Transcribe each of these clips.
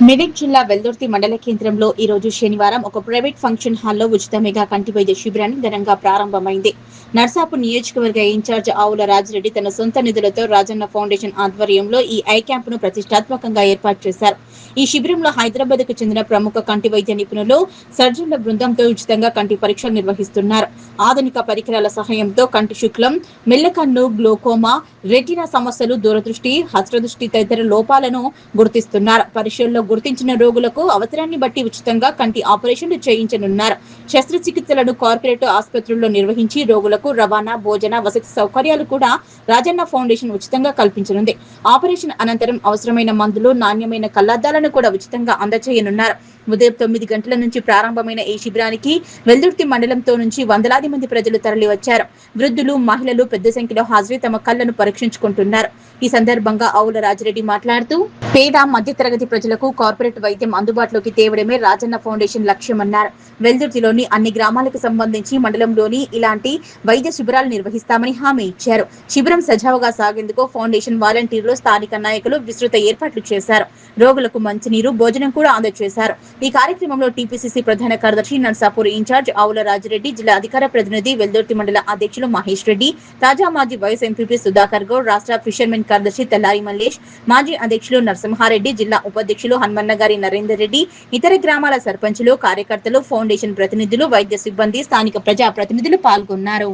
మెదక్ జిల్లా వెల్దుర్తి మండల కేంద్రంలో ఈ రోజు శనివారం ఒక ప్రైవేట్ ఫంక్షన్ హాల్లో ఉచిత మెగా కంటి వైద్య శిబిరాన్ని ఘనంగా ప్రారంభమైంది. నర్సాపూర్ నియోజకవర్గ ఇన్ఛార్జ్ ఆవుల రాజిరెడ్డి తన సొంత నిధులతో రాజన్న ఫౌండేషన్ ఆధ్వర్యంలో ఈ ఐ క్యాంప్ ను ప్రతిష్టాత్మకంగా ఏర్పాటు చేశారు. ఈ శిబిరంలో హైదరాబాద్ కు చెందిన ప్రముఖ కంటి వైద్య నిపుణులు సర్జన్ల బృందంతో ఉచితంగా కంటి పరీక్షలు నిర్వహిస్తున్నారు. ఆధునిక పరికరాల సహాయంతో కంటి శుక్లం, మెల్లకన్ను, గ్లోకోమా, రెటీనా సమస్యలు, దూరదృష్టి, హస్రదృష్టి తదితర లోపాలను గుర్తిస్తున్నారు. పరీక్షల్లో గుర్తించిన రోగులకు అవసరాన్ని బట్టి ఉచితంగా కంటి ఆపరేషన్లు చేయించనున్నారు. శస్త్రచికిత్సలను కార్పొరేట్ ఆసుపత్రుల్లో నిర్వహించి రోగులకు రవాణా, భోజన, వసతి సౌకర్యాలు కూడా రాజన్న ఫౌండేషన్ ఉచితంగా కల్పించనుంది. ఆపరేషన్ అనంతరం అవసరమైన మందులు, నాణ్యమైన కళ్లద్దాలను కూడా ఉచితంగా అందజేయనున్నారు. ఉదయం 9 గంటల నుంచి ప్రారంభమైన ఈ శిబిరానికి వెల్దుర్తి మండలంతో నుంచి వందలాది మంది ప్రజలు తరలి వచ్చారు. వృద్ధులు, మహిళలు పెద్ద సంఖ్యలో హాజరై తమ కళ్లను పరీక్షించుకుంటున్నారు. ఈ సందర్భంగా ఆవుల రాజిరెడ్డి మాట్లాడుతూ, పేద మధ్యతరగతి ప్రజలకు కార్పొరేట్ వైద్యం అందుబాటులోకి తేవడమే రాజన్న ఫౌండేషన్ లక్ష్యమన్నారు. వెల్దుర్తిలోని అన్ని గ్రామాలకు సంబంధించి మండలంలోని ఇలాంటి వైద్య శిబిరాలు నిర్వహిస్తామని హామీ ఇచ్చారు. శిబిరం సజావుగా సాగేందుకు ఫౌండేషన్ వాలంటీర్లు, స్థానిక నాయకులు విస్తృత ఏర్పాట్లు చేశారు. రోగులకు మంచినీరు, భోజనం కూడా అందజేశారు. ఈ కార్యక్రమంలో టీపీసీసీ ప్రధాన కార్యదర్శి, నర్సాపూర్ ఇన్ఛార్జ్ ఆవుల రాజిరెడ్డి, జిల్లా అధికార ప్రతినిధి, వెల్దుర్తి మండల అధ్యక్షులు మహేష్ రెడ్డి, తాజా మాజీ వైస్ ఎంపీపీ సుధాకర్ గౌడ్, రాష్ట్ర ఫిషర్మెన్ కార్యదర్శి తెల్లారి మల్లేష్, మాజీ అధ్యక్షులు నరసింహారెడ్డి, జిల్లా ఉపాధ్యక్షులు హనుమన్నగారి నరేందర్ రెడ్డి, ఇతర గ్రామాల సర్పంచులు, కార్యకర్తలు, ఫౌండేషన్ ప్రతినిధులు, వైద్య సిబ్బంది, స్థానిక ప్రజా ప్రతినిధులు పాల్గొన్నారు.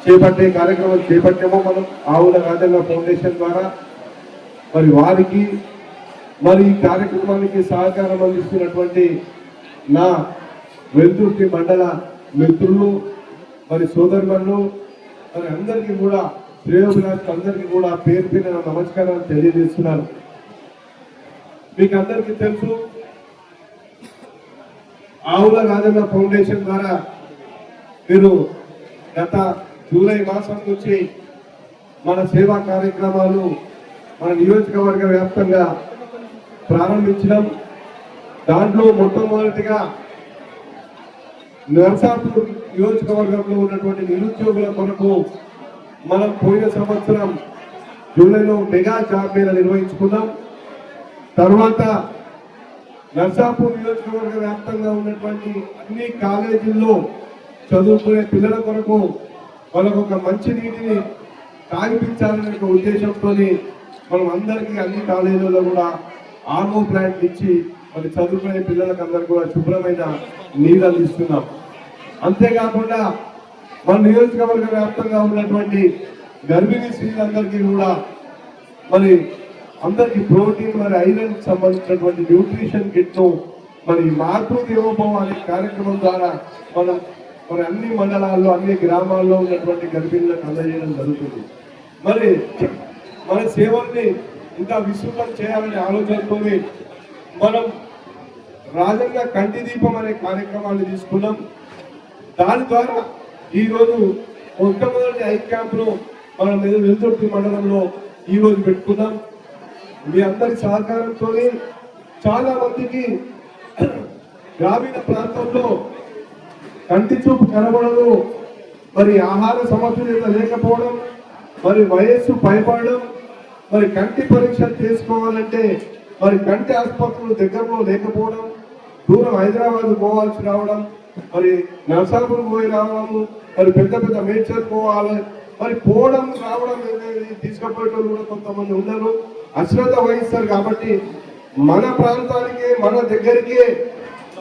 చేపట్టే కార్యక్రమం చేపట్టామో మనం ఆవుల రాజన్న ఫౌండేషన్ ద్వారా మరి వారికి మరి ఈ కార్యక్రమానికి సహకారం అందిస్తున్నటువంటి నా వెల్దుర్తి మండల మిత్రులు, మరి సోదరులు, మరి అందరికీ కూడా శ్రేయోభిలాషులు అందరికీ కూడా పేరు పేరున నమస్కారాలు తెలియజేస్తున్నాను. మీకు అందరికీ తెలుసు, ఆవుల రాజన్న ఫౌండేషన్ ద్వారా మీరు గత జూలై మాసం నుంచి మన సేవా కార్యక్రమాలు మన నియోజకవర్గ వ్యాప్తంగా ప్రారంభించడం. దాంట్లో మొట్టమొదటిగా నర్సాపూర్ నియోజకవర్గంలో ఉన్నటువంటి నిరుద్యోగుల కొరకు మనం పోయిన సంవత్సరం జూలైలో మెగా జాబ్ మేళా నిర్వహించుకున్నాం. తర్వాత నర్సాపూర్ నియోజకవర్గ వ్యాప్తంగా ఉన్నటువంటి అన్ని కాలేజీల్లో చదువుకునే పిల్లల కొరకు వాళ్ళకు ఒక మంచి నీటిని తాగిపించాలనే ఒక ఉద్దేశంతో మనం అందరికీ అన్ని కాలేజీలలో కూడా ఆర్ఓ ప్లాంట్ ఇచ్చి మరి చదువుకునే పిల్లలకు అందరికీ కూడా శుభ్రమైన నీరు అందిస్తున్నాం. అంతేకాకుండా మన నియోజకవర్గ వ్యాప్తంగా ఉన్నటువంటి గర్భిణీ స్త్రీలందరికీ కూడా మరి అందరికీ ప్రోటీన్, మరి ఐరన్ సంబంధించినటువంటి న్యూట్రిషన్ కిట్ను మరి మాతృదేవోభవ అనే కార్యక్రమం ద్వారా మనం మరి అన్ని మండలాల్లో, అన్ని గ్రామాల్లో ఉన్నటువంటి గర్భిణులకు అందజేయడం జరుగుతుంది. మరి మన సేవల్ని ఇంకా విస్తృతం చేయాలనే ఆలోచనతో మనం రాజన్న కంటి దీపం అనే కార్యక్రమాన్ని తీసుకున్నాం. దాని ద్వారా ఈరోజు మొట్టమొదటి ఐ క్యాంప్ను మనం వెల్దుర్తి మండలంలో ఈరోజు పెట్టుకున్నాం. మీ అందరి సహకారంతో చాలా మందికి గ్రామీణ ప్రాంతంలో కంటి చూపు కనబడదు, మరి ఆహార సమతుల్యత లేకపోవడం, మరి వయస్సు పైపడడం, మరి కంటి పరీక్షలు చేసుకోవాలంటే మరి కంటి ఆసుపత్రులు దగ్గరలో లేకపోవడం, దూరం హైదరాబాద్ పోవాల్సి రావడం, మరి నర్సాపూర్ పోయి రావడము, మరి పెద్ద పెద్ద మేడ్చల్ పోవాలి, మరి పోవడం రావడం తీసుకుపోయేటోళ్ళు కూడా కొంతమంది ఉన్నారు. అశ్రద్ధ వహిస్తారు. కాబట్టి మన ప్రాంతానికే, మన దగ్గరికే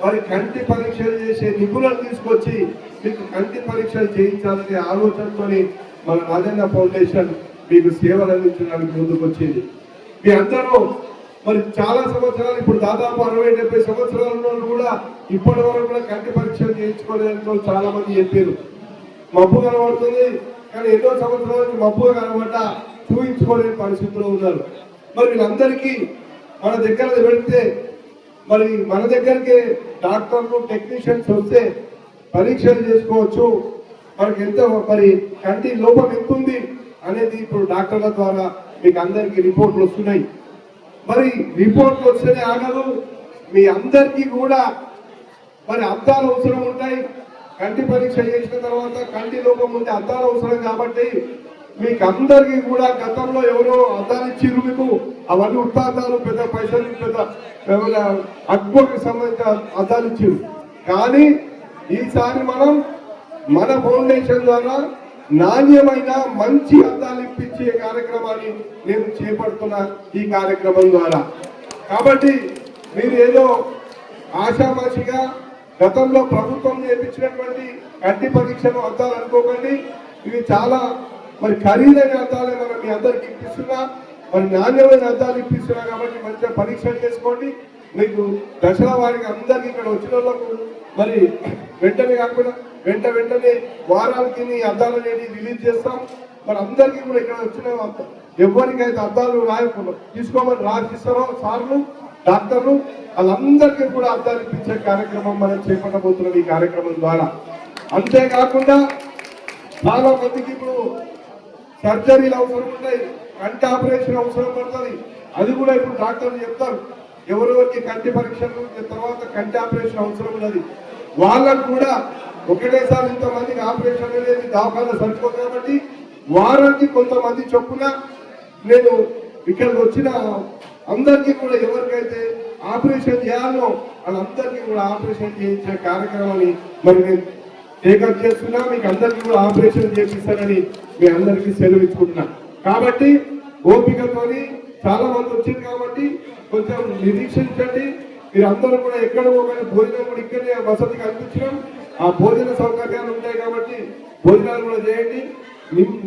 మరి కంటి పరీక్షలు చేసే నిపుణులను తీసుకొచ్చి మీకు కంటి పరీక్షలు చేయించాలనే ఆలోచనతో మన రాజన్న ఫౌండేషన్ మీకు సేవలు అందించడానికి ముందుకు వచ్చింది. మీ అందరూ మరి చాలా సంవత్సరాలు, ఇప్పుడు దాదాపు 60-70 సంవత్సరాల కూడా ఇప్పటి వరకు కూడా కంటి పరీక్షలు చేయించుకోలేదని చాలా మంది చెప్పారు. మబ్బు కనబడుతుంది, కానీ ఎన్నో సంవత్సరాల నుంచి మబ్బుగా కనబడ్డ చూపించుకోలేని పరిస్థితిలో ఉన్నారు. మరి వీళ్ళందరికీ మన దగ్గర పెడితే మరి మన దగ్గరికి డాక్టర్లు, టెక్నీషియన్స్ వస్తే పరీక్షలు చేసుకోవచ్చు. మనకి ఎంత మరి కంటి లోపం ఎంత ఉంది అనేది ఇప్పుడు డాక్టర్ల ద్వారా మీకు అందరికీ రిపోర్ట్లు వస్తున్నాయి. మరి రిపోర్ట్లు వస్తేనే ఆగదు, మీ అందరికీ కూడా మరి అద్దాలు అవసరం ఉంటాయి. కంటి పరీక్ష చేసిన తర్వాత కంటి లోపం ఉంటే అద్దాలు అవసరం. కాబట్టి మీకు అందరికీ కూడా గతంలో ఎవరో అద్దాలు ఇచ్చిర్రు మీకు, అవన్నీ ఉత్తాదాలు పెద్ద పైసలు పెద్ద అక్బర్కి సంబంధించిన అద్దాలు ఇచ్చిర్రు. కానీ ఈసారి మనం మన ఫౌండేషన్ ద్వారా నాణ్యమైన మంచి అద్దాలు ఇప్పించే కార్యక్రమాన్ని నేను చేపడుతున్నా ఈ కార్యక్రమం ద్వారా. కాబట్టి మీరు ఏదో ఆషామాషిగా గతంలో ప్రభుత్వం చేయించినటువంటి కంటి పరీక్షలు అద్దాలు అనుకోకండి. ఇవి చాలా మరి ఖరీదైన అద్దాలే మనం మీ అందరికి ఇప్పిస్తున్నా, మరి నాణ్యమైన అద్దాలు ఇప్పిస్తున్నా. కాబట్టి మంచిగా పరీక్షలు చేసుకోండి. మీకు దశల వారికి అందరికి ఇక్కడ వచ్చిన వాళ్ళకు మరి వెంటనే కాకుండా వెంటనే వారాలకి ఈ అద్దాలు అనేది రిలీజ్ చేస్తాం. మరి అందరికీ కూడా ఇక్కడ వచ్చిన ఎవరికైతే అద్దాలు తీసుకోమని రాసిస్తారో సార్లు డాక్టర్లు వాళ్ళందరికీ కూడా అద్దాలు ఇప్పించే కార్యక్రమం మనం చేపట్టబోతున్నాం ఈ కార్యక్రమం ద్వారా. అంతేకాకుండా చాలా మందికి ఇప్పుడు సర్జరీలు అవసరం ఉంటాయి, కంటి ఆపరేషన్ అవసరం పడుతుంది. అది కూడా ఇప్పుడు డాక్టర్లు చెప్తారు, ఎవరెవరికి కంటి పరీక్షలు తర్వాత కంటి ఆపరేషన్ అవసరం ఉన్నది. వాళ్ళకు కూడా ఒకటేసారి ఇంతమందికి ఆపరేషన్ అనేది దవాఖాన సరిపోదు. కాబట్టి వారానికి కొంతమంది చొప్పున నేను ఇక్కడికి వచ్చిన అందరికీ కూడా ఎవరికైతే ఆపరేషన్ చేయాలో వాళ్ళందరికీ కూడా ఆపరేషన్ చేయించే కార్యక్రమాన్ని మరి నేను టేకప్ చేస్తున్నా. మీకు అందరికీ కూడా ఆపరేషన్ చేపిస్తానని మీ అందరికీ సెలవు ఇచ్చుకుంటున్నా. కాబట్టి ఓపికతోని చాలా మంది వచ్చింది కాబట్టి కొంచెం నిరీక్షించండి. మీరు అందరూ కూడా ఎక్కడ పోగానే భోజనం కూడా ఇక్కడే వసతి కల్పించడం, ఆ భోజన సౌకర్యాలు ఉంటాయి కాబట్టి భోజనాలు కూడా చేయండి.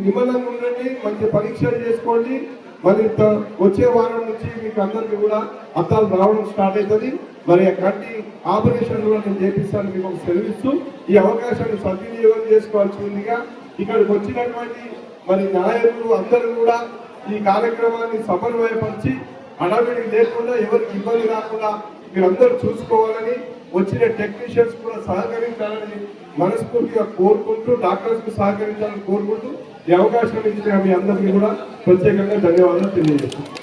నిమ్మలంగా ఉండండి, మంచి పరీక్షలు చేసుకోండి. మరి వచ్చే వారం నుంచి మీకు అందరికీ కూడా అద్దాలు రావడం స్టార్ట్ అవుతుంది. మరి కంటి ఆపరేషన్ కూడా నేను చేపిస్తాను మీకు ఒక సెలవిస్తూ ఈ అవకాశాన్ని సద్వినియోగం చేసుకోవాల్సిందిగా ఇక్కడికి వచ్చినటువంటి మరి నాయకులు అందరూ కూడా ఈ కార్యక్రమాన్ని సమన్వయపరిచి అడవిడి లేకుండా ఎవరికి ఇబ్బంది రాకుండా మీరందరూ చూసుకోవాలని, వచ్చిన టెక్నీషియన్స్ కూడా సహకరించాలని మనస్ఫూర్తిగా కోరుకుంటూ, డాక్టర్స్ కు సహకరించాలని కోరుకుంటూ ఈ అవకాశం ఇచ్చిన మీ అందరికీ కూడా ప్రత్యేకంగా ధన్యవాదాలు తెలియజేస్తున్నాను.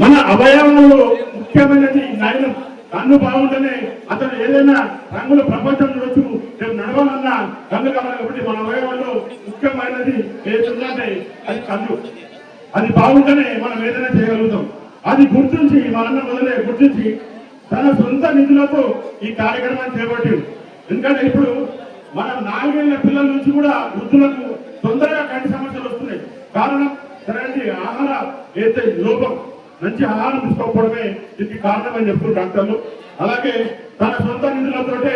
మన అవయవంలో ముఖ్యమైనది నయనం. కన్ను బాగుంటేనే అతను ఏదైనా రంగుల ప్రపంచం చూడొచ్చు. రేపు నడవాలన్నా కన్ను కావాలి. కాబట్టి మన అవయవంలో ముఖ్యమైనది ఏదంటే అది కన్ను. అది బాగుంటేనే మనం ఏదైనా చేయగలుగుతాం. అది గుర్తించి మన మొదలే గుర్తించి తన సొంత నిధులతో ఈ కార్యక్రమాన్ని చేపట్టింది. ఎందుకంటే ఇప్పుడు మనం 4 ఏళ్ల పిల్లల నుంచి కూడా వృద్ధులకు తొందరగా కంటి సమస్యలు వస్తున్నాయి. కారణం సరైన ఆహార ఏదైతే లోపం, మంచి ఆహారం తీసుకోకపోవడమే దీనికి కారణం అని చెప్తున్నారు డాక్టర్లు. అలాగే తన సొంత నిధులతోటే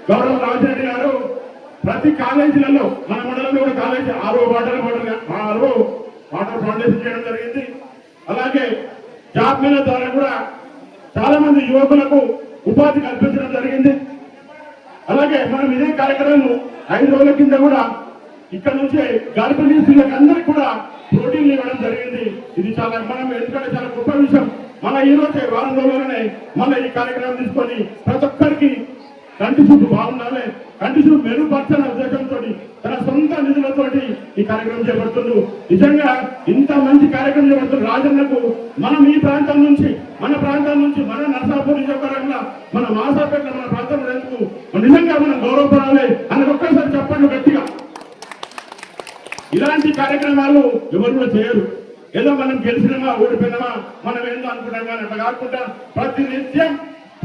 గౌరవ రాజరెడ్డి గారు ప్రతి కాలేజీలలో మన మండలంలో కూడా కాలేజీ ఆరో వాటర్ ఫౌండేషన్ చేయడం జరిగింది. అలాగే జాబ్ మేళ ద్వారా కూడా చాలా మంది యువకులకు ఉపాధి కల్పించడం జరిగింది. అలాగే మనం ఇదే కార్యక్రమం 5 రోజుల కింద కూడా ఇక్కడ నుంచి గర్భిణీ స్త్రీలకు అందరికీ కూడా ప్రోటీన్లు ఇవ్వడం జరిగింది. ఇది చాలా మనం ఎందుకంటే చాలా గొప్ప విషయం. మన ఈ రోజే వారం రోజుల్లోనే మన ఈ కార్యక్రమం తీసుకొని ప్రతి ఒక్కరికి కంటి చూపు బాగుండాలి, కంటి చూపు మెరుగుపరచాలనే ఉద్దేశంతో తన సొంత నిధులతోటి ఈ కార్యక్రమం చేపడుతున్నారు. నిజంగా ఇంత మంచి కార్యక్రమం చేపడుతున్నారు రాజన్నకు. మనం ఈ ప్రాంతం నుంచి మన నర్సాపూర్ నియోజకవర్గంలో మన మాసాపేట మన ప్రాంతంలో ఎందుకు నిజంగా మనం గౌరవపడాలి అన్నది ఒక్కసారి చెప్పండి గట్టిగా. ఇలాంటి కార్యక్రమాలు ఎవరు కూడా చేయరు. ఏదో మనం గెలిచినామా ఓడిపోయినామా మనం ఏందో అనుకుంటాం. కానీ అట్లా కాకుండా ప్రతి నిత్యం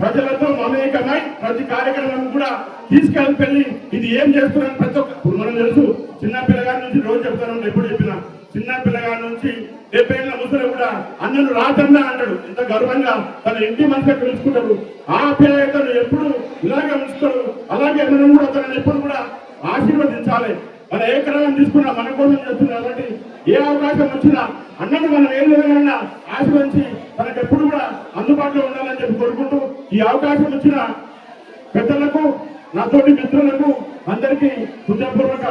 ప్రజలతో మమేకమై ప్రతి కార్యక్రమం కూడా తీసుకెళ్ళి ఇది ఏం చేస్తున్నారని ప్రతి ఒక్క మనం తెలుసు. చిన్న పిల్లగారి నుంచి రోజు చెప్తాను, ఎప్పుడు చెప్పినా చిన్న పిల్లగారి నుంచి 70 ఏళ్ల ముసలి కూడా అన్నను రాజన్న అంటాడు. ఎంత గర్వంగా తన ఇంటి మనసుగా పిలుచుకుంటాడు. ఆ ఆప్యాయతను ఎప్పుడు ఇలాగే ఉంచుతాడు. అలాగే మనం కూడా తనని ఎప్పుడు కూడా ఆశీర్వదించాలి. మన ఏ క్రమం తీసుకున్నా మన కోసం చేస్తున్నా. కాబట్టి ఏ అవకాశం వచ్చినా అన్నను మనం ఏం లేదన్నా ఆశీర్వదించి తనకు ఎప్పుడు కూడా అందుబాటులో ఉండాలని చెప్పి కోరుకుంటూ ఈ అవకాశం వచ్చిన పెద్దలకు, నాతోటి మిత్రులకు అందరికీ హృదయపూర్వక